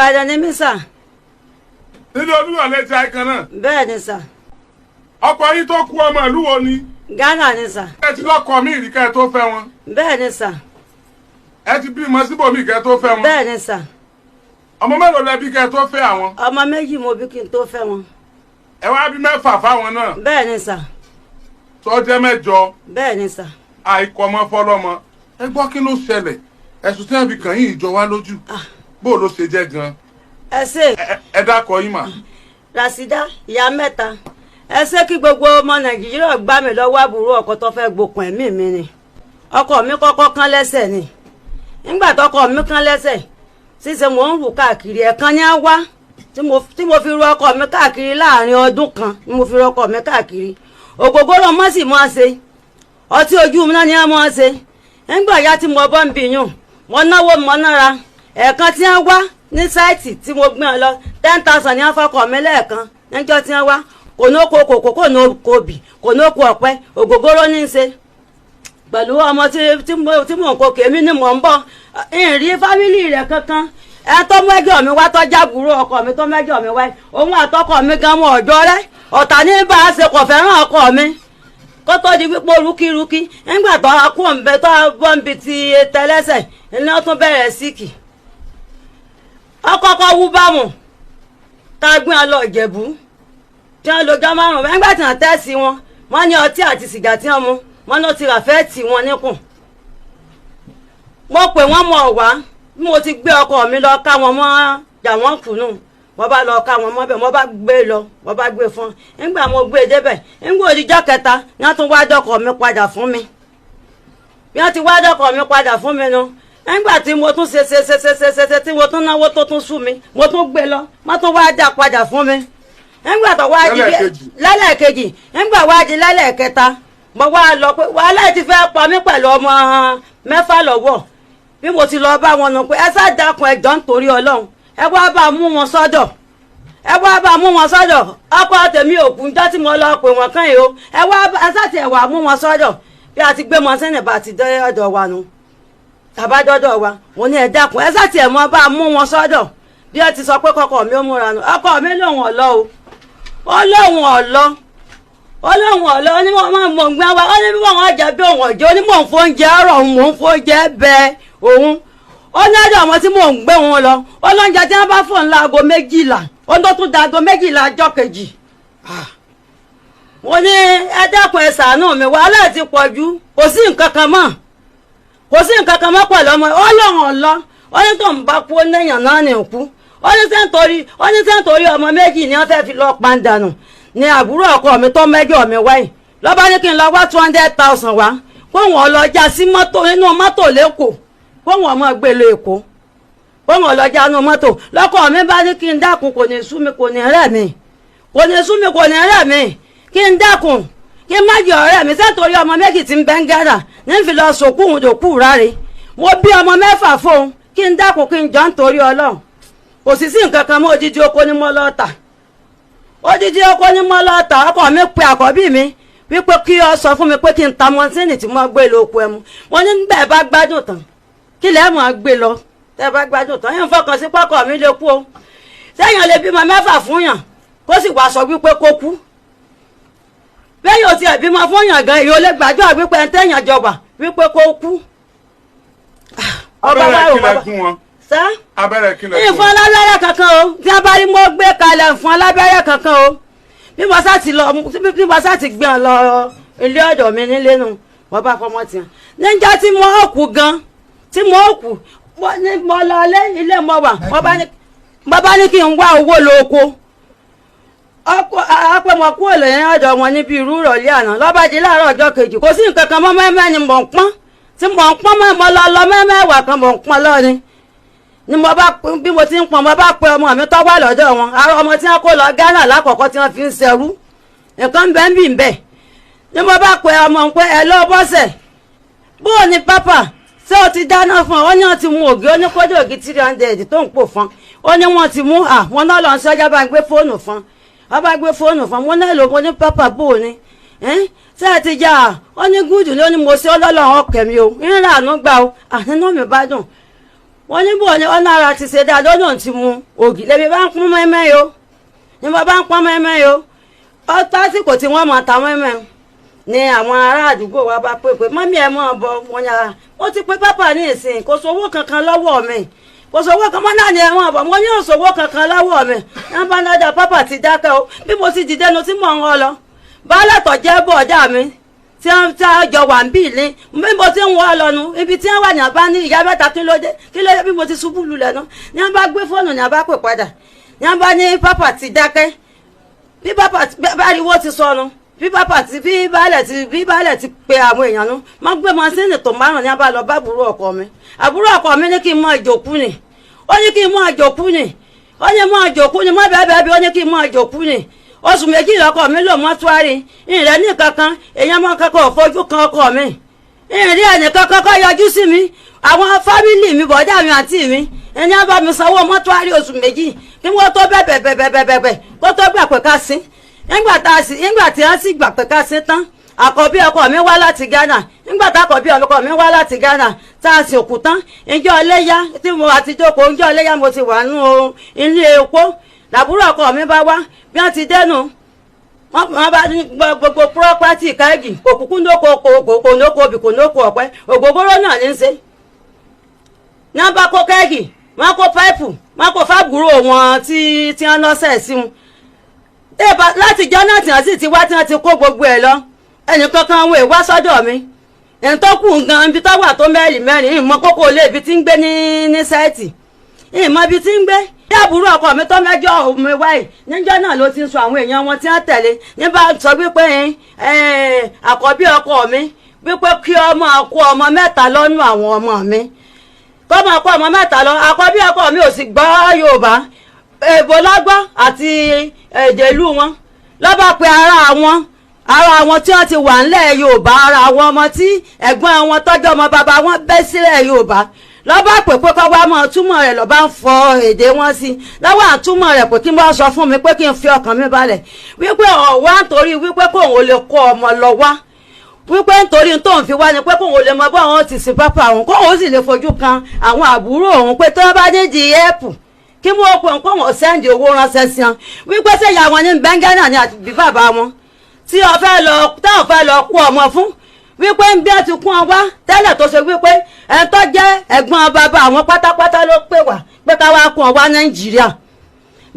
Ìbàdàn ni mí sà. Nínú Olúyọ̀lé ti àìkan náà. Bẹ́ẹ̀ ni sà. Ọkọ yín tó kú ọmọ ìlú wo ni? Ghana ni sà. Ẹ ti lọ́kọ mí rí kẹ́ ẹ tó fẹ́ wọn. Bẹ́ẹ̀ ni sà. Ẹ ti bímọ síbòmí kẹ́ ẹ tó fẹ́ wọn. Bẹ́ẹ̀ ni sà. Ọmọ mélòó lẹ bí kẹ́ ẹ tó fẹ́ àwọn? Ọmọ méjì mo bí kí n tó fẹ́ wọn. Ẹ wá bí mẹ́fà fáwọn náà. Bẹ́ẹ̀ ni sà. Tó jẹ́ mẹ́jọ. Bẹ́ẹ̀ ni sà. Àìkọ́mọ fọlọ́mọ. Ẹ gbọ́ kí ló ṣẹlẹ̀? Ẹ̀sùn tí wọ́n fi kàn yín ìjọ wá lójú. Bó ló ṣe jẹ́ gan? Ẹ ṣé. Ẹ dákọ̀ yín mà. Rasida ìyá mẹ́ta. Ẹ ṣé kí gbogbo ọmọ Nàìjíríà gbá mi lọ́wọ́ àbúrò ọkọ tó fẹ́ gbókun ẹ̀mí mi ni. Ọkọ mi kọ́kọ́ kán lẹ́sẹ̀ ni. Nígbà tọkọ mi kán lẹ́sẹ̀ ṣíṣe mò ń rù káàkiri ẹ̀kan ní á wá tí mo fi ru ọkọ mi káàkiri láàrin ọdún kan ni mo fi ru ọkọ mi káàkiri. Ògógóró mọ́ sì mọ́ ṣe. Ọtí ojú mi náà ni á mọ́ ṣe. Nígbà ya tí mo bọ́ ń bìyàn mo náwó mọ́ nára ẹ̀ẹ̀kan tí wọ́n wá ní sáìtì tí mo gbé ọ lọ 10,000 ní wọ́n fọkọ̀ mi lẹ́ẹ̀kan níjọ́ tí wọ́n wá kò ní oko kòkó kò ní oko obì kò ní oko ọ̀pẹ ògógóró ní í ṣe pẹ̀lú ọmọ tí mò ń kó kèmí ni mò ń bọ̀ ìrìn fámìlì rẹ̀ kankan ẹ tó mẹ́jọ mi wá tó jábùrú ọkọ mi tó mẹ́jọ mi wá òun àtọkọ mi gan mọ́ ọjọ́ rẹ ọ̀tá ní bá a ṣe kò fẹ́ràn ọkọ mi kó tó di pípọ̀ rúkírúkí nígbà tó a kú òǹbẹ tó a bọ́ ń bi ti tẹlẹ́sẹ̀ iná tún bẹ̀rẹ̀ síkì ọkọ̀ọ̀kọ̀ wú bámu tá a gbé wọn lọ Ìjẹ̀bú tí wọ́n lọ́jọ́ márùn-ún nígbà tí wọ́n tẹ́sí wọn wọ́n ní ọtí àti sìgá tí wọ́n mu wọ́n ní ti ràfẹ́ tì wọ́n níkùn mo pè wọ́n mọ̀ wá bí mo ti gbé ọkọ mi lọ ká wọn mọ́ jà wọ́n kùnú mo bá lọ ká wọn mọ́bẹ̀ mo bá gbé lọ mo bá gbé fún nígbà mo gbé débẹ̀ nígbà òdìjọ́ kẹta ni wọ́n tún wá dọ́kọ̀ mi padà fún mi bí wọ́n ti wá dọ́kọ̀ mi padà fún mi nu nígbà tí mo tún ṣe tí mo tún náwó tó tún sú mi mo tún gbé lọ mo tún wá dá padà fún mi nígbà tó wá di lẹ́lẹ́kejì nígbà wá di lẹ́lẹ́kẹta mo wá lọ pé wàhálà ti fẹ́ pa mí pẹ̀lú ọmọ mẹ́fà lọ́wọ́ bí mo ti lọ bá wọn nù pé ẹ sá dákun ẹjọ́ nítorí Ọlọ́run ẹ wá bá mú wọn sọ́dọ̀ ẹ wá bá mú wọn sọ́dọ̀ ọkọ tèmi òkú njọ́ tí mo lọ pè wọ́n kàn yìí o ẹ wá ẹ sá tiẹ̀ wá mú wọn sọ́dọ̀ bí a ti gbé wọn sẹ́nẹ̀ bá ti dé ọ̀dọ̀ wa nu àbádọ́dọ̀ wa mo ní ẹ dákun ẹ sá tiẹ̀ mọ́ bá mú wọn sọ́dọ̀ bí ẹ ti sọ pé kọkọ mi ó múra nù ọkọ mi lòun ọ̀lọ́ o ó lóun ọ̀lọ́ ó lóun ọ̀lọ́ ó ní wọ́n máa mọ̀ ń gbá wa ó ní bí wọ́n ọjà bí òun ọ̀jẹ́ ó ní mò ń fóúnjẹ ọ̀rọ̀ òun mò ń fóúnjẹ bẹ òun ó ní ọjọ́ ọmọ tí mò ń gbé wọn lọ ó lóúnjẹ tí wọ́n bá fò ńlá aago 12 ó tó tún da aago 12 ọjọ́ kejì mo ní ẹ dákun ẹ ṣàánú mi wàhálà ti pọ̀ jù kò sí nǹkan kan mọ́ pẹ̀lú ọmọ ó lóun ọ̀lọ́ ó ní tó ń bá kú ó léèyàn náà ní òkú ó ní sẹ́ńtorí ọmọ méjì ni wọ́n fẹ́ fi lọ́ọ́ pandànù ní àbúrò ọkọ mi tó mẹ́jọ mi wáyé lọ́ba ní kí n lọ wá 200,000 wá kó wọn lọ já sí mọ́tò nínú mọ́tò lẹ́kọ̀ọ́ kó wọn mọ́ gbé lọ Èkó kó wọn lọ já nínú mọ́tò lọ́kọ mi bá ní kí n dákun kò ní sú mi kò ní rẹ̀ mi kí n dákun kí n má jẹ ọ̀rẹ́ mi sẹ́ńtorí ọmọ méjì tí ń bẹ́ ń gẹ́rà ní fi lọ sòkú òun dòkú ráre mo bí ọmọ 6 fóun kí n dákun kí n jọ ń torí Ọlọ́run kò sì sí nǹkan kan mọ́ odidi oko ní mọ́ lọ́ọ̀tà ọkọ mi pe àkọ́bí mi wípé kí ọ sọ fún mi pé kí n ta mọ́sínì tí mo gbé lóko ẹmu wọn ní bẹ́ẹ̀ bá gbádùn tán kí lẹ́ẹ̀ mọ̀ gbé lọ tẹ́ bá gbádùn tán yẹn fọkàn sí pọ́kọ̀ mi lè kú o sẹ́yìn lè bímọ 6 fún yàn kó sì wá sọ wípé kó kú bẹ́ẹ̀ yóò tiẹ̀ bímọ fún yàn gan èyí ò lè gbàjọ́ wípé ẹ̀ ń tẹ̀yàn jọba wípé kó kú. ọba wa ò bàbá abẹ́rẹ́ kílẹ̀ fún wọn. ìfún alábẹ́rẹ́ kankan o tí wọ́n bá rí mo gbé kalẹ̀ fún alábẹ́rẹ́ kankan o bí mo sá ti gbé ọ lọ ilé ọ̀dọ̀ mi nílé nu wọ́n bá fọmọ tiẹ̀ níjọ́ tí mo kú gan mo lọ ilé mo wà wọ́n bá ní kí n wá owó lóko apẹ́ mo kú òlòyìn ọ̀dọ̀ wọn níbi irú ìrọ̀lẹ́ àná lọ́ba di láàárọ̀ ọjọ́ kejì kò sí nǹkan kan mọ́ mẹ́mẹ́ ni mò ń pọ́n tí mò ń pọ́n mọ́ lọ mẹ́mẹ́wàá kan mò ń pọ́n lọ́ni ni mo bá bí mo ti ń pọn mo bá pe ọmọ mi tó wà lọ́dọ̀ wọn àwọn ọmọ tí wọ́n kó lọ Ghana lákọ̀ọ́kọ́ tí wọ́n fi ń ṣẹrú nǹkan bẹ́ẹ̀ ń bẹ̀ ni mo bá pe ọmọ pé ẹ lọ bọ́sẹ̀ bó o ní pápá ṣé o ti dáná fún ọ ó ní wọ́n ti mú ògì ó ní kódé ògì 300 tó ń pò fún ó ní wọ́n ti mú wọn náà lọ sí ọjà bá ń gbé fóònù fún wọ́n bá gbé fóònù fún wọn náà lò ó ní pápá bó o ní ṣé ẹ ti já ó ní gúdù ló ní mo ṣe ọlọ́lọ́ ọkẹ́ mi o ń rà àánú gbà o àánú mi bá dùn wọ́n ní bò ní ọ̀nà ara ti ṣe dáadọ́ náà ti mu ògì lẹ́bi bá ń pọ́n mẹ́mẹ́ yo ni mo bá ń pọ́n mẹ́mẹ́ yo ọ tásìkò tí wọ́n mọ̀ ta mẹ́mẹ́ ni àwọn ará àdúgbò wa bá pè mọ́mí ẹ̀ mọ́ bọ́ wọn yàrá ó ti pé pápá ní ìsìn kò sówó kankan lọ́wọ́ mi kò sówó kan mọ́ náà ni ẹ̀ mọ́ bọ́ mo ní òṣòwò kankan lọ́wọ́ mi ẹ̀ bá náà dá pápá ti dákẹ́ o bí mo ti dìde nu tí mò ń rọ lọ báálẹ̀ tó jẹ́ bọ̀ọ̀dá mi tí wọ́n jọ wà ń bì ní bí mo ti ń wọ́ lọ́nu ibi tí wọ́n wà ní àbá ní ìyá mẹ́ta kí ló dé bí mo ti ṣubú lulẹ̀ náà ní wọ́n bá gbé fóònù ní àbá pè padà ní wọ́n bá ní pápá ti dákẹ́ bí pápá báriwo ti sọnù bí baálẹ̀ ti pe àwọn èèyàn nú wọ́n gbé mọ́sínì tó márùn-ún ní wọ́n bá lọ bá àbúrò ọkọ mi ní kí n mọ ìjòkú ni ó ní kí n mọ ìjòkú ni ó ní mọ ìjòkú ni mọ bẹ́ẹ̀ bí ó ní kí n mọ ìjòkú ni oṣù méjì lọkọ mi lò mọ́túárì ìrẹ́ ní kankan èèyàn mọ́ kankan ò fojú kan ọkọ mi ìrìn ẹnì kankan kọ́ yọjú sí mi àwọn fámìlì mi bọ̀dá mi àǹtí mi ẹni á bá mi sanwó mọ́túárì oṣù méjì kí wọ́n tó bẹ̀bẹ̀bẹ̀bẹ̀bẹ̀ kó tó gbà pé ká sí nígbà tí wọ́n sì gbà pé ká sí tán àkọ́bí ọkọ mi wá láti Ghana nígbà tá àkọ́bí ọkọ mi wá láti Ghana tá a sì òkú tán ìjọ ọlẹ́yà tí mo àti jókòó ìjọ ọlẹ́yà mo ti wà nínú ilé epo làbúrò ọkọ mi bá wá bí wọ́n ti dẹnu wọ́n bá ní gbogbo pírọ́pátì káàgì òkùnkùn kò nóko obì kò nóko ọ̀pẹ ògógóró náà ní í ṣe ní wọ́n bá kó káàgì wọ́n kó páìpù wọ́n kó fábùrò wọn tí wọ́n lọ́sẹ̀ sí wọn láti jọ́nà tí wọ́n sì ti wá tí wọ́n ti kó gbogbo ẹ̀ lọ ẹnì kankan wò wá sọ́dọ̀ mi ẹni tó kù gan ibi tó wà tó mẹ́rin ìmọ̀ kókó ilé ibi tí ń gbé ní sáìtì ìmọ̀ ibi tí ń gbé ní àbúrò ọkọ mi tó mẹ́jọ mi wáyé níjọ́ náà ló ti ń sọ àwọn èèyàn wọn tí wọ́n tẹ̀lé ní bá sọ wípé àkọ́bí ọkọ mi wípé kí ọmọ kó ọmọ mẹ́ta lọ́nù àwọn ọmọ mi kó ọmọ kó ọmọ mẹ́ta lọ àkọ́bí ọkọ mi ò sì gbọ́ Yorùbá èbó lọ́gbọ́ àti èdè ìlú wọn lọ́ba pé ara wọn tí wọ́n ti wà ńlẹ̀ Yorùbá ara àwọn ọmọ tí ẹ̀gbọ́n wọn tọ́jú ọmọ bàbá wọn bẹ́ sílẹ̀ Yorùbá lọ́ba pè pé kọ́ wá mọ́ túmọ̀ rẹ̀ lọ́ba ń fọ èdè wọn sí lọ́wọ́ àtúmọ̀ rẹ̀ pé kí n bá sọ fún mi pé kí n fi ọkàn mi balẹ̀ wípé ọ̀wá nítorí wípé kóun ò lè kó ọmọ lọ wá wípé nítorí tóun fi wá ni pé kóun ò lè mọ bọ́ àwọn ti sin pápá òun kóun ó sì lè fojú kan àwọn àbúrò òun pé tó bá dé di ẹ́ẹ̀pù kí wọ́n pè kó wọ́n sẹ́ndì owó ránṣẹ́ sí wọn wípé sẹ́yà wọn ní bẹ́ńgánà ní àti bàbá wọn tí táwọn fẹ́ lọ kó ọmọ fún wípé ń bí ẹ ti kún ọ wá tẹ́lẹ̀ tó ṣe wípé ẹ tó jẹ́ ẹ̀gbọ́n bàbá àwọn pátápátá ló pè wá pé ká wá kún ọ wá Nàìjíríà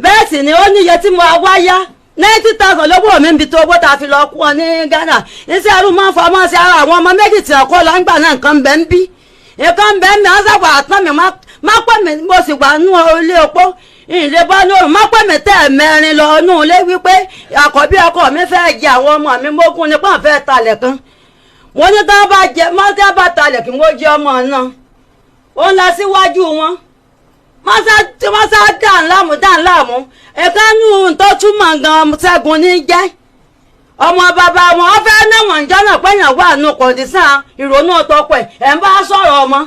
bẹ́ẹ̀ sì ni ó níye tí mo wá yá 90,000 lówó mi ń bi tó owó tá a fi lọ kún ọ ní Ghana iṣẹ́ ẹrú máa ń fọmọ́ sí ara àwọn ọmọ méjì tí ọkọ lọ ń gbà náà nǹkan bẹ́ẹ̀ ń bí nǹkan bẹ́ẹ̀ mi wọ́n sábà àtàn mi má pẹ́ mi mo sì wà nú ilé opó ilé bọ́ lóòrùn má pẹ́ mi tẹ́ mẹ́rin lọ nú ilé wípé àkọ́bí ọkọ mi fẹ́ jẹ àwọn ọmọ mi mógún nípa fẹ́ talẹ̀ kan wọ́n ní tí wọ́n bá jẹ mọ́ tí wọ́n bá talẹ̀ kí wọ́n jẹ ọmọ náà ó ń lọ síwájú wọn wọ́n sá dàn láàmú ẹ̀ka nù tó túmọ̀ gan Ṣẹ́gun ní jẹ́ ọmọ bàbá wọn wọ́n fẹ́ náwọn jọ́nà pẹ́yàn wà nù kọ̀ǹdísàn ìrònú ọ̀tọ̀pẹ̀ ẹ̀ ń bá sọ̀rọ̀ ọmọ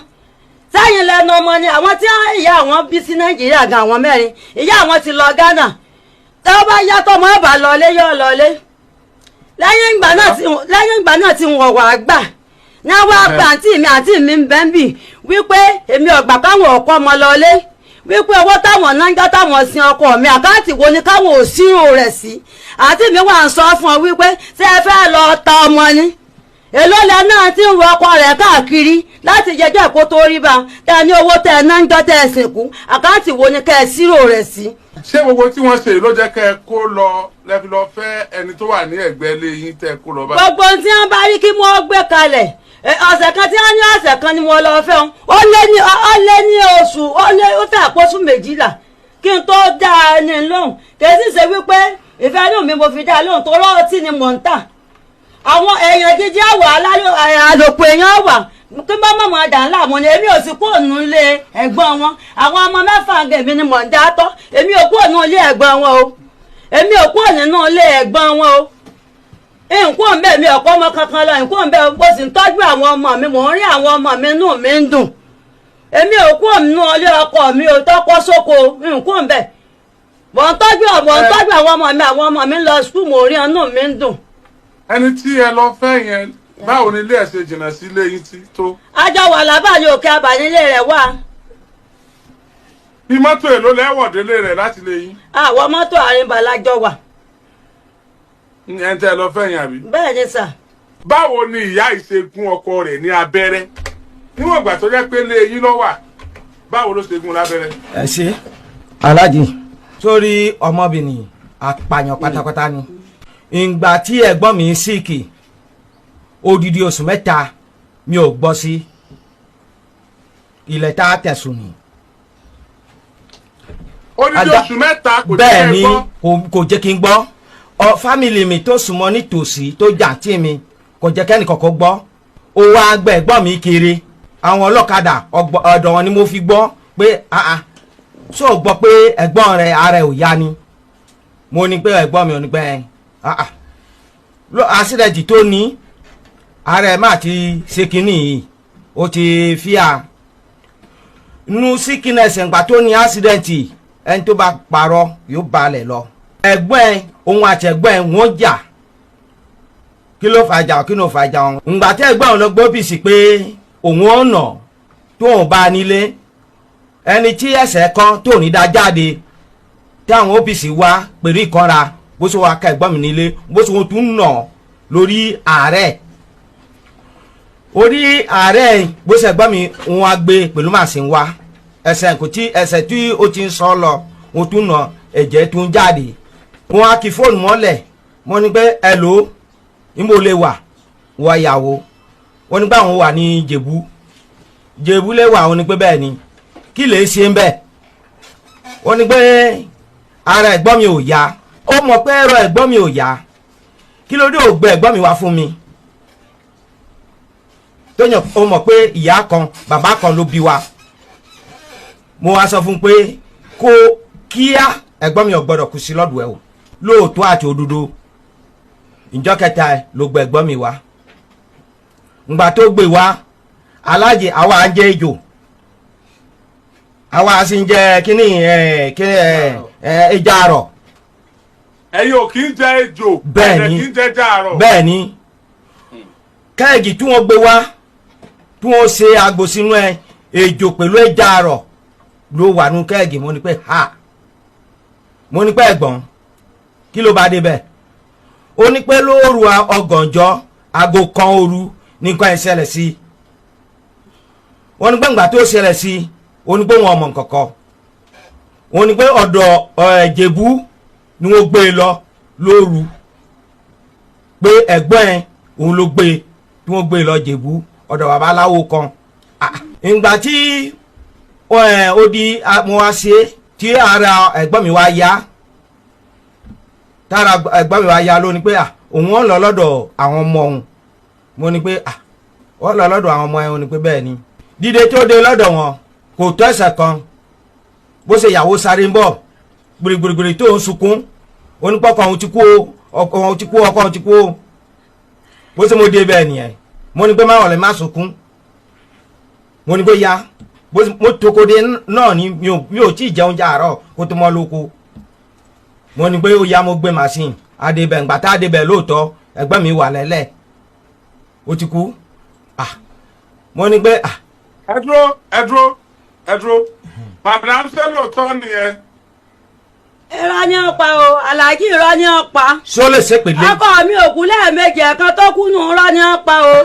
sẹ́yìn lẹ́nu ọmọ ni àwọn tí ìyá àwọn bí sí Nàìjíríà gan àwọn mẹ́rin ìyá àwọn ti lọ Ghana tí wọ́n bá yàtọ̀ mọ́ ọ̀bà lọlé yóò lọlé lẹ́yìn ìgbà náà tí wọ́n wà gbà ní àwọn àgbà àǹtí mi ń bẹ́ ń bì wípé èmi ọ̀gbà káwọn ọkọ ọmọ lọlé wípé owó táwọn náńgá táwọn sin ọkọ mi àkáǹtì wo ni káwọn ò sírò rẹ̀ sí àǹtí mi wà ń sọ fún ọ wípé ṣé ẹ fẹ́ lọ ta ọmọ ni èló lẹ náà ti ń ru ọkọ rẹ̀ káàkiri láti jẹjọ́ ìkó tó rí bá tẹ ní owó tẹ náńgá tẹ sìnkú àkáǹtì wo ni kẹ ẹ sírò rẹ̀ sí. ṣé gbogbo tí wọ́n ṣe ló jẹ́ kẹ́ ẹ kó lọ lẹ́fi lọ fẹ́ ẹni tó wà ní ẹ̀gbẹ́ ilé yín tẹ́ kó lọ bá. gbogbo tí wọ́n bá rí kí wọ́n gbé kalẹ̀ ọ̀sẹ̀ kan tí wọ́n ní ọ̀sẹ̀ kan ni mo lọ fẹ́ wọn ó lé ní oṣù ó fẹ́ àpòsù 12 kí n tó dá a ní lóhùn kì í sì ṣe wípé ìfẹ́ inú mi mo fi dá a lóhùn tó rọ́ọ̀tì ni mò ń tà àwọn èèyàn jíjí àwọ̀ àlòpọ̀ èèyàn wà kí bá mọ̀mọ́ dà ńlá mo ní èmi ò sì kúrò nínú ilé ẹ̀gbọ́n wọn àwọn ọmọ mẹ́fà gẹ̀mí ni mò ń dá tọ́ èmi ò kúrò nínú ilé ẹ̀gbọ́n wọn o èmi ò kúrò nínú ilé ẹ̀gbọ́n wọn o nǹkó ń bẹ̀ mi ọ̀pọ̀ ọmọ kankan lọ nǹkó ń bẹ̀ mo sì ń tọ́jú àwọn ọmọ mi mò ń rí àwọn ọmọ mi inú mi ń dùn èmi ò kúrò nínú ilé ọkọ mi ò tọ́kọ́ sóko nǹkó ń bẹ̀ mò ń tọ́jú àwọn ọmọ mi ń lọ sùkúù mò ń rí inú mi ń dùn. ẹni tí ẹ lọ fẹ́ yẹn báwo ni ilé ẹ̀ ṣe jìnnà sí ilé yín tó. àjọ wà lábàlẹ̀ òkè abànílé rẹ̀ wà bí mọ́tò èlò lẹ́wọ̀ délé rẹ̀ láti lè yín. àwọn mọ́tò àrìnbàlájọ wà. ẹ̀ ń tẹ́ lọ fẹ́yìn àbí. bẹ́ẹ̀ ni sà. báwo ni ìyá ìṣègùn ọkọ rẹ̀ ní abẹ́rẹ́ níwọ̀n ìgbà tó jẹ́ pé lé yín ló wà báwo ló ṣe gún lábẹ́rẹ́. ẹ ṣe aláàjì sórí ọmọbìnrin apààyàn pátápátá ni ìgbà tí ẹ̀gbọ́n mi síìkì odidi oṣù mẹ́ta mi ò gbọ́ sí ilẹ̀ tá a tẹ̀sùn ni. odidi oṣù mẹ́ta kò jẹ́ bẹ́ẹ̀ ni kí ẹ gbọ́. kò jẹ́ kí n gbọ́ fámìlì mi tó súnmọ́ nítòsí tó jàǹtí mi kò jẹ́ kẹ́ni kọ̀ọ̀kan gbọ́ ó wá gbẹ́ ẹ̀gbọ́n mi kiri àwọn ọlọ́kadà ọ̀dọ̀ wọn ni mo fi gbọ́ pé ṣó gbọ́ pé ẹ̀gbọ́n rẹ̀ ara ẹ̀ ò yá ni mo ní pé ẹ̀gbọ́n mi ò ní pẹ́ àṣírẹ́jì tó ní ara ẹ̀ má ti ṣe kínní yìí ó ti fíà nu síkínẹsì ìgbà tó ní àṣírẹ́ǹtì ẹni tó bá parọ́ yóò balẹ̀ lọ ẹ̀gbọ́n ẹ̀ òun àti ẹ̀gbọ́n ẹ̀ wọ́n jà kí ló fàjà kí ló fàjà wọn. ìgbà tí ẹ̀gbọ́n òun lọ gbọ́ bìsì pé òun ọ̀nà tó òun bá nílé ẹni tí ẹsẹ̀ kan tó ní dá jáde tí àwọn OPC wá pẹ̀lú ìkanra bó ṣe wá ká ẹ̀gbọ́n mi nílé bó ṣe wọ́n tún nà lórí ààrẹ orí ààrẹ bó ṣe ẹ̀gbọ́n mi wọn á gbé pẹ̀lú màsín wá ẹsẹ̀ tí ó ti ń sọ lọ wọn tún nà ẹ̀jẹ̀ tún jáde wọn á kí fóònù mọ́lẹ̀ wọ́n ní pé ẹ̀lò ìmọ̀ lè wà wọ ìyàwó wọ́n ní pé àwọn wà ní jèbú lè wà wọ́n ní pé bẹ́ẹ̀ ni kí lè ṣe ń bẹ̀ wọ́n ní pé ara ẹ̀gbọ́n mi ò yá ó mọ̀ pé ẹ̀rọ ẹ̀gbọ́n mi ò yá kí ló dé ògbẹ́ ẹ̀gbọ́n mi wá fún mi tó yàn ó mọ̀ pé ìyá kan bàbá kan ló bí wa mo wá sọ fún pé kó kíá ẹ̀gbọ́n mi ò gbọ́dọ̀ kú sí lọ́dọ̀ ẹ̀ o lóòótọ́ àti òdodo ìjọ kẹta ló gbọ́ ẹ̀gbọ́n mi wá ngbà tó gbé wá alájẹ àwa ń jẹ ejò àwa sì ń jẹ kíní ẹja àrọ̀. ẹ̀yin ò kí ń jẹ ejò bẹ́ẹ̀ ni kí ń jẹ ẹja àrọ̀. bẹ́ẹ̀ ni kẹ́ẹ̀gì tí wọ́n gbé wá tí wọ́n ṣe àgbo sínú ejò pẹ̀lú ẹja àrọ̀ ló wà nù kẹ́ẹ̀gì mo ní pé mo ní pé ẹ̀gbọ́n kí ló bá dé bẹ́ẹ̀ ó ní pé lóòrù ọgànjọ́ aago kan òru nìkan ẹ̀ ṣẹlẹ̀ sí wọ́n ní pé ńgbà tó ṣẹlẹ̀ sí ó ní pé wọn ọmọ nkankan wọ́n ní pé ọ̀dọ̀ Ìjẹ̀bú ni wọ́n gbé e lọ lóòrù pé ẹ̀gbọ́n ẹ̀ òun ló gbé e tí wọ́n gbé e lọ Ìjẹ̀bú ọ̀dọ̀ babaláwo kan ìgbà tí ó di mo wá ṣe tí ara ẹ̀gbọ́n mi wá yá tára ẹ̀gbọ́n mi wá yá ló ní pé òun ọ̀ lọ lọ́dọ̀ àwọn ọmọ òun mo ní pé ọ̀ lọ lọ́dọ̀ àwọn ọmọ ẹ̀ òun ní pé bẹ́ẹ̀ ni dídé tó dé lọ́dọ̀ wọn kò tó ẹsẹ̀ kan bó ṣe ìyàwó sáré ń bọ̀ gbìrìgbìrì tó ń sunkún onípọ̀kọ̀ òun ti kú ọkọ òun ti kú ọkọ òun ti kú bó ṣe mo dé bẹ́ẹ̀ nìyẹn mo ní pé má wọlé má sunkún mo ní pé ya mo tokode náà ni mi ò tí ì jẹun jàárọ̀ kó tó mọ́ lóko mo ní pé ó yá mo gbé màsín adébẹ̀ ǹgbà tá adébẹ̀ lóòótọ́ ẹgbẹ́ mi wà lẹ́lẹ̀ ó ti kú mo ní pé ẹ dúró madam ṣe lóòótọ́ nìyẹn. irọ́ ni ó pa o aláàjì irọ́ ni ó pa. ṣó lè ṣe pèlè. ọkọ mi ò kú lẹ́ẹ̀mejì ẹ̀kan tó kú nù irọ́ ni ó pa o.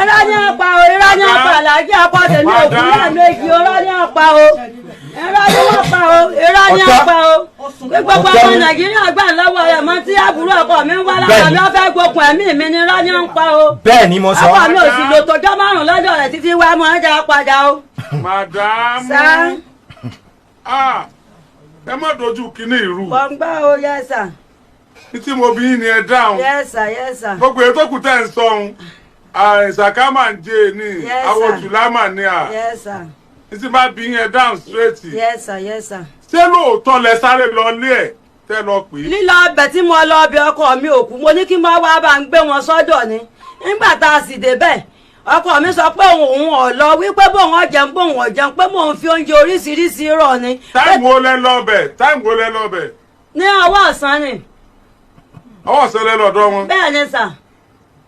irọ́ ni ó pa o irọ́ ni ó pa aláàjì ọkọ tèmi ò kú lẹ́ẹ̀mejì irọ́ ni ó pa o. irọ́ ni ó pa o irọ́ ni ó pa o. gbogbo ọmọ Nàìjíríà gbà lọ́wọ́ rẹ̀ mọ́ tí àbúrò ọkọ mi ń wá lára mi ó fẹ́ gbókun ẹ̀mí mi ni irọ́ ni ó pa o. bẹ́ẹ̀ ni mo sọ. ọkọ mi ò sì lò tọjọ́ márùn-ún lọ́dọ̀ rẹ̀ títí wá mọ́ ẹja padà o. madam ẹ má dojú kínní ìrú. wọ́n gbá o yẹ́sà. títí mo bí yín ni ẹ dáhùn. yẹ́sà. gbogbo ètò kù tẹ́ ń sọ ohun ìsàkámà ń jẹ ní awotùlámà ní à. yẹ́sà. títí má bí yín ẹ dáhùn straight. yẹ́sà. ṣé lóòótọ́ lẹ sáré lọ lé ẹ̀ tẹ́ lọ pè é. lílọ ọbẹ̀ tí mo lọ ọbẹ̀ ọkọ mi ò kú mo ní kí n bá wá bá ń gbé wọn sọ́dọ̀ ni nígbà tá a sì débẹ̀ ọkọ mi sọ pé òun ò lọ wípé bóun ọjẹun bóun ọjẹun pé mò ń fi oúnjẹ oríṣiríṣi rọ̀ ni. táìmù wo lẹ lọ bẹ̀. ní ọwọ́ ọ̀sán ni. ọwọ́ ọ̀sán lẹ lọ́dọ̀ wọn. bẹ́ẹ̀ ni sà.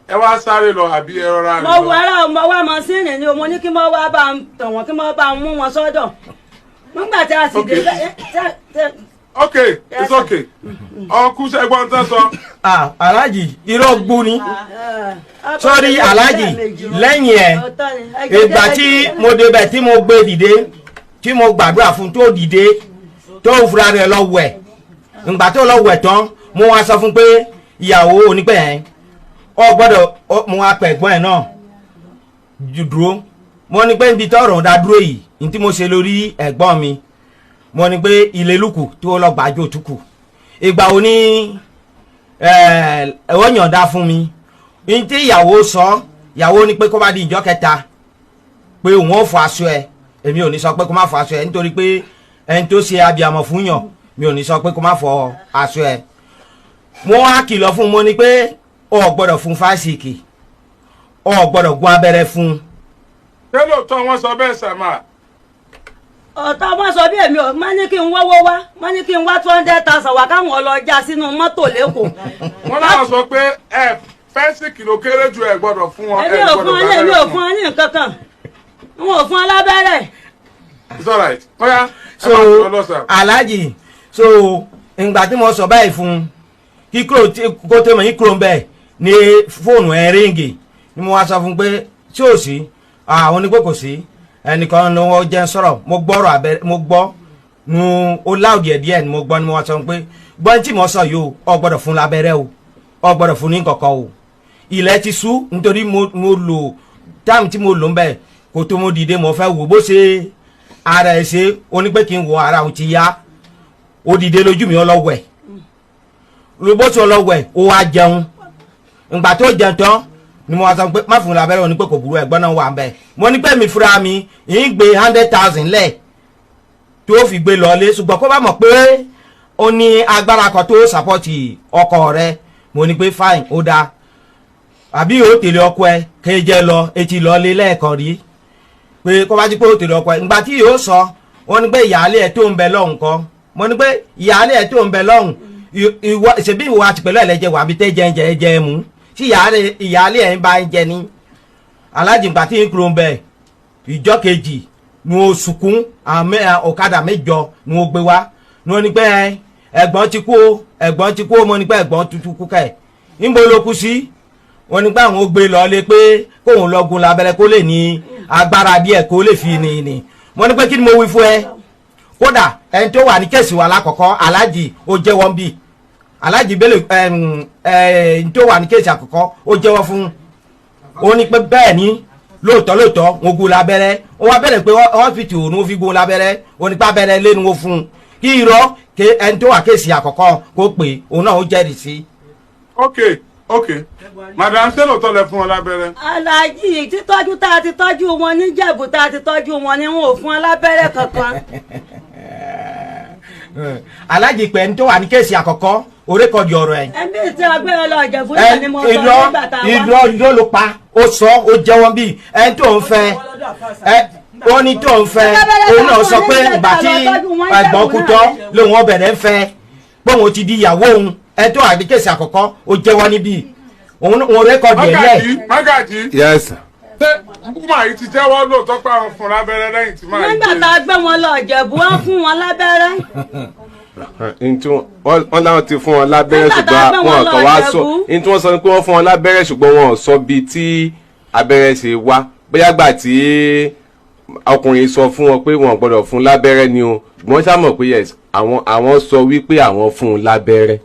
ẹ wá sáré lọ àbí ẹ rọra rẹ lọ. mo wá mọ́sínì ni mo ní kí mo wá bá ń tàn wọ́n kí mo bá ń mú wọn sọ́dọ̀ nígbà tí a sì dé Okay, it's okay. Ọkú ṣẹgbọn tán sọ. Aláàjì irọ́ gbó ni sọ́rí aláàjì lẹ́yìn ẹ̀ ìgbà tí mo débẹ̀ tí mo gbé dìde tí mo gbàdúrà fún tó dìde tó fura rẹ̀ lọ wẹ̀ ìgbà tó lọ wẹ̀ tán mo wá sọ fún pé ìyàwó onípẹ̀ yẹn ọ gbọ́dọ̀ mo wá pẹ̀ ẹ̀gbọ́n ẹ̀ náà dúró mo ní pé níbi tọ́rọ̀ dá dúró yìí ní tí mo ṣe lórí ẹ̀gbọ́n mi mo ní pé ilé lùkù tó lọ gbàjọ òtúkù ìgbà wo ní ẹ̀wọ́ yànda fún mi ní tí ìyàwó sọ ìyàwó ní pé kó bá di ìjọ kẹta pé òun ò fọ aṣọ ẹ èmi ò ní sọ pé kó má fọ aṣọ ẹ nítorí pé ẹni tó ṣe abiyamọ fún yàn mi ò ní sọ pé kó má fọ aṣọ ẹ mo wá kìlọ̀ fún mo ní pé o gbọ́dọ̀ fún fásitì o gbọ́dọ̀ gún abẹ́rẹ́ fún. ṣé lóòótọ́ wọn sọ bẹ́ẹ̀ sàmà. ọ̀tá wọn sọ bí èmi ò má ní kí n wọ́wọ́ wá má ní kí n wá 200,000 wá káwọn lọ já sínú mọ́tò lẹ́kọ̀ọ́. wọ́n náà sọ pé fẹ́ǹsì kìló kéré ju ẹ̀ gbọ́dọ̀ fún wọn. èmi ò fún ọ ní èmi ò fún ọ ní nǹkan kan n ò fún ọ lábẹ́rẹ́. it's alright. ọ̀ya so Alhaji so ìgbà tí mo sọ báyìí fún kíkúrò kó tó mọ̀ yín kúrò ń bẹ̀ ní fóònù ẹ̀ ríǹgì ni mo wá sọ fún pé tí ò sí àwọn onípò kò sí ẹnìkan ló wọ́n jẹ́ sọ̀rọ̀ mo gbọ́rọ̀ abẹ́rẹ́ mo gbọ́ nu ó láòdì ẹ̀ díẹ̀ ni mo gbọ́ ni mo wá sọ pé gbọ́n tí mo sọ yìí o gbọ́dọ̀ fún lábẹ́rẹ́ o gbọ́dọ̀ fún ní kọ̀kọ́ o ilẹ̀ ti sú nítorí mo lò táàmù tí mo lò ń bẹ̀ kó tó mo dìde mo fẹ́ wò bó ṣe ara ẹ̀ ṣe onípé kí n wo ara òun ti yá ó dìde lójú mi ọlọ́wẹ̀ bó ṣe ọlọ́wẹ̀ ó wá jẹun ìgbà tó jẹun tán ni mo wá sọ pé má fún lábẹ́rẹ́ òní pé kò burú ẹ̀gbọ́n náà wà ń bẹ̀ mo ní pé mi fúra mi ń gbé 100,000 lẹ̀ tó fi gbé lọlé ṣùgbọ́n kó bá mọ̀ pé ó ní agbára kan tó sàpọ́tì ọkọ rẹ mo ní pé fine ó dáa àbí yóò tẹ̀lé ọkọ ẹ kéjẹ lọ etí lọlé lẹ́ẹ̀kan rí pé kó bá jí pé ó tẹ̀lé ọkọ ẹ ìgbà tí yóò sọ ó ní pé ìyáálé ẹ tó ń bẹ lọ́hùn kan mo ní pé ìyáálé ẹ tó ń bẹ lọ́hùn ṣèbí ìwọ àti pẹ̀lú ẹ̀lẹ́jẹ̀ wà bí tẹ́ jẹ́ mú tí ìyáálé ẹ̀ ń bá ń jẹ ní Aláàjì nǹkan tí ń kúrò ń bẹ̀ ìjọ kejì ni ó sunkún ọ̀kadà mẹ́jọ ni ó gbé wá ni ó ní pé ẹ̀gbọ́n ti kú ó mo ní pé ẹ̀gbọ́n tuntun kú kẹ̀ níbo ló kú sí wọ́n ní pé àwọn ó gbé lọ lé pé kóun lọ gun lábẹ́rẹ́ kó lè ní agbára díẹ̀ kó lè fi ní wọ́n ní pé kí ni mo wí fún ẹ kódà ẹni tó wà ní kẹ̀sì wa lákọ̀ọ́kọ́ Aláàjì ó jẹ́wọ́ ń bì Aláàjì Bello tó wà ní kéèsì àkọ́kọ́ ó jẹ́wọ́ fún ó ní pé bẹ́ẹ̀ ni lóòótọ́ wọn gún lábẹ́rẹ́ ó wá bẹ̀rẹ̀ pé hospital ni wọ́n fi gún lábẹ́rẹ́ ó ní pé abẹ́rẹ́ lé ni wọ́n fún un kí irọ́ ẹni tó wà kéèsì àkọ́kọ́ kó pè òun náà ó jẹ́rìí sí. ok madam ṣé lóòótọ́ lẹ fún wọn lábẹ́rẹ́. Aláàjì títọ́jú tá a ti tọ́jú wọn ní Jẹ̀bú tá a ti tọ́jú wọn ni wọn ò fún wọn lábẹ́rẹ́ kankan. Aláàjì pẹ̀ ní tó wà ní kéèsì àkọ́kọ́ orékọ̀dì ọ̀rọ̀ ẹ̀. ẹbí tí a gbé lọ Ìjẹ̀bú náà ni mo sọ nígbà tá a wá. irọ́ ló pa ó sọ ó jẹ́wọ́ bí ẹni tó ń fẹ́ ó ní tó ń fẹ́ òun náà sọ pé ìgbà tí ẹ̀gbọ́n kú tán lòun ọbẹ̀rẹ̀ ń fẹ́ pé òun ti di ìyàwó òun ẹni tó wà ní kéèsì àkọ́kọ́ ó jẹ́wọ́ níbí òun rékọ̀dì ẹ̀ lẹ̀. Mágàjí yes. ṣé kúmà yìí ti jẹ́wọ́ lóòótọ́ pé àwọn fún lábẹ́rẹ́ lẹ́yìn tí máa ń nígbà tá a gbé wọn lọ Ìjẹ̀bú wọn fún wọn lábẹ́rẹ́. wọ́n láwọn ti fún wọn lábẹ́rẹ́ ṣùgbọ́n wọn kàn wá sọ ní tí wọ́n sọ ni pé wọ́n fún wọn lábẹ́rẹ́ ṣùgbọ́n wọn ò sọ bíi tí abẹ́rẹ́ ṣe wá bóyá gbà tí ọkùnrin sọ fún wọn pé wọn gbọ́dọ̀ fún lábẹ́rẹ́ ni o ṣùgbọ́n ṣá mọ̀ pé yes àwọn sọ wípé àwọn fún un lábẹ́rẹ́